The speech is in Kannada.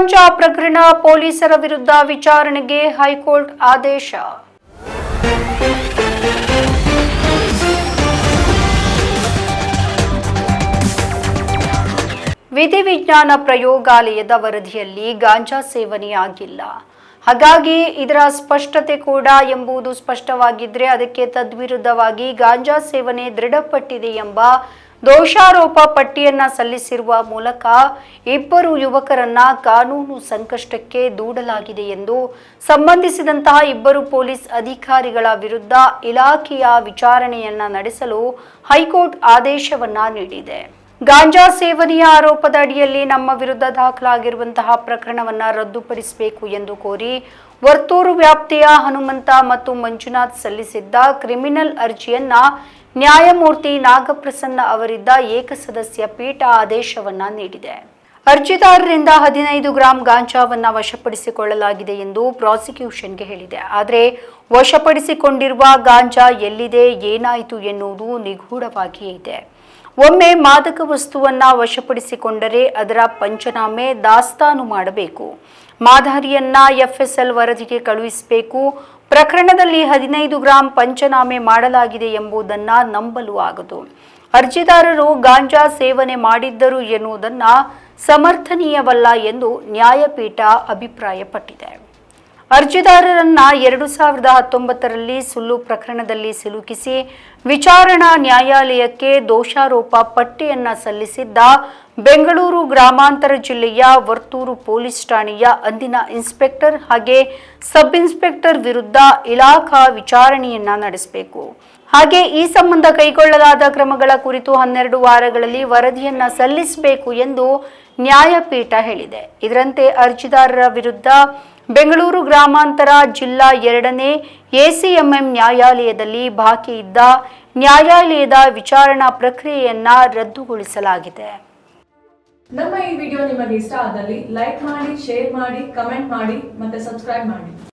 ಗಾಂಜಾ ಪ್ರಕರಣ ಪೊಲೀಸರ ವಿರುದ್ಧ ವಿಚಾರಣೆಗೆ ಹೈಕೋರ್ಟ್ ಆದೇಶ. ವಿಧಿವಿಜ್ಞಾನ ಪ್ರಯೋಗಾಲಯದ ವರದಿಯಲ್ಲಿ ಗಾಂಜಾ ಸೇವನೆಯಾಗಿಲ್ಲ. ಹಾಗಾಗಿ ಇದರ ಸ್ಪಷ್ಟತೆ ಕೂಡ ಎಂಬುದು ಸ್ಪಷ್ಟವಾಗಿದ್ರೆ ಅದಕ್ಕೆ ತದ್ವಿರುದ್ಧವಾಗಿ ಗಾಂಜಾ ಸೇವನೆ ದೃಢಪಟ್ಟಿದೆ ಎಂಬ ದೋಷಾರೋಪ ಪಟ್ಟಿಯನ್ನ ಸಲ್ಲಿಸಿರುವ ಮೂಲಕ ಇಬ್ಬರು ಯುವಕರನ್ನ ಕಾನೂನು ಸಂಕಷ್ಟಕ್ಕೆ ದೂಡಲಾಗಿದೆ ಎಂದು ಸಂಬಂಧಿಸಿದಂತಹ ಇಬ್ಬರು ಪೊಲೀಸ್ ಅಧಿಕಾರಿಗಳ ವಿರುದ್ಧ ಇಲಾಖೆಯ ವಿಚಾರಣೆಯನ್ನ ನಡೆಸಲು ಹೈಕೋರ್ಟ್ ಆದೇಶವನ್ನ ನೀಡಿದೆ. ಗಾಂಜಾ ಸೇವನೆಯ ಆರೋಪದ ಅಡಿಯಲ್ಲಿ ನಮ್ಮ ವಿರುದ್ಧ ದಾಖಲಾಗಿರುವಂತಹ ಪ್ರಕರಣವನ್ನ ರದ್ದುಪಡಿಸಬೇಕು ಎಂದು ಕೋರಿ ವರ್ತೂರು ವ್ಯಾಪ್ತಿಯ ಹನುಮಂತ ಮತ್ತು ಮಂಜುನಾಥ್ ಸಲ್ಲಿಸಿದ್ದ ಕ್ರಿಮಿನಲ್ ಅರ್ಜಿಯನ್ನ ನ್ಯಾಯಮೂರ್ತಿ ನಾಗಪ್ರಸನ್ನ ಅವರಿದ್ದ ಏಕಸದಸ್ಯ ಪೀಠ ಆದೇಶವನ್ನ ನೀಡಿದೆ. ಅರ್ಜಿದಾರರಿಂದ 15 ಗ್ರಾಂ ಗಾಂಜಾವನ್ನ ವಶಪಡಿಸಿಕೊಳ್ಳಲಾಗಿದೆ ಎಂದು ಪ್ರಾಸಿಕ್ಯೂಷನ್ಗೆ ಹೇಳಿದೆ. ಆದರೆ ವಶಪಡಿಸಿಕೊಂಡಿರುವ ಗಾಂಜಾ ಎಲ್ಲಿದೆ, ಏನಾಯಿತು ಎನ್ನುವುದು ನಿಗೂಢವಾಗಿಯೇ ಇದೆ. ಒಮ್ಮೆ ಮಾದಕ ವಸ್ತುವನ್ನ ವಶಪಡಿಸಿಕೊಂಡರೆ ಅದರ ಪಂಚನಾಮೆ ದಾಸ್ತಾನು ಮಾಡಬೇಕು. ಮಾದರಿಯನ್ನ ಎಫ್ಎಸ್ಎಲ್ ವರದಿಗೆ ಕಳುಹಿಸಬೇಕು. ಪ್ರಕರಣದಲ್ಲಿ 15 ಗ್ರಾಂ ಪಂಚನಾಮೆ ಮಾಡಲಾಗಿದೆ ಎಂಬುದನ್ನು ನಂಬಲು ಆಗದು. ಅರ್ಜಿದಾರರು ಗಾಂಜಾ ಸೇವನೆ ಮಾಡಿದ್ದರು ಎನ್ನುವುದನ್ನ ಸಮರ್ಥನೀಯವಲ್ಲ ಎಂದು ನ್ಯಾಯಪೀಠ ಅಭಿಪ್ರಾಯಪಟ್ಟಿದೆ. ಅರ್ಜಿದಾರರನ್ನ 2019ರಲ್ಲಿ ಸುಳ್ಳು ಪ್ರಕರಣದಲ್ಲಿ ಸಿಲುಕಿಸಿ ವಿಚಾರಣಾ ನ್ಯಾಯಾಲಯಕ್ಕೆ ದೋಷಾರೋಪ ಪಟ್ಟಿಯನ್ನ ಸಲ್ಲಿಸಿದ್ದ ಬೆಂಗಳೂರು ಗ್ರಾಮಾಂತರ ಜಿಲ್ಲೆಯ ವರ್ತೂರು ಪೊಲೀಸ್ ಠಾಣೆಯ ಅಂದಿನ ಇನ್ಸ್ಪೆಕ್ಟರ್ ಹಾಗೆ ಸಬ್ ಇನ್ಸ್ಪೆಕ್ಟರ್ ವಿರುದ್ಧ ಇಲಾಖಾ ವಿಚಾರಣೆಯನ್ನ ನಡೆಸಬೇಕು. ಹಾಗೆ ಈ ಸಂಬಂಧ ಕೈಗೊಳ್ಳಲಾದ ಕ್ರಮಗಳ ಕುರಿತು 12 ವಾರಗಳಲ್ಲಿ ವರದಿಯನ್ನ ಸಲ್ಲಿಸಬೇಕು ಎಂದು ನ್ಯಾಯಪೀಠ ಹೇಳಿದೆ. ಇದರಂತೆ ಅರ್ಜಿದಾರರ ವಿರುದ್ಧ ಬೆಂಗಳೂರು ಗ್ರಾಮಾಂತರ ಜಿಲ್ಲಾ 2ನೇ ಎಸಿಎಂಎಂ ನ್ಯಾಯಾಲಯದಲ್ಲಿ ಬಾಕಿ ಇದ್ದ ನ್ಯಾಯಾಲಯದ ವಿಚಾರಣಾ ಪ್ರಕ್ರಿಯೆಯನ್ನ ರದ್ದುಗೊಳಿಸಲಾಗಿದೆ. ನಮ್ಮ ಈ ವಿಡಿಯೋ ನಿಮಗೆ ಇಷ್ಟ ಆದಲ್ಲಿ ಲೈಕ್ ಮಾಡಿ, ಶೇರ್ ಮಾಡಿ, ಕಮೆಂಟ್ ಮಾಡಿ ಮತ್ತೆ ಸಬ್ಸ್ಕ್ರೈಬ್ ಮಾಡಿ.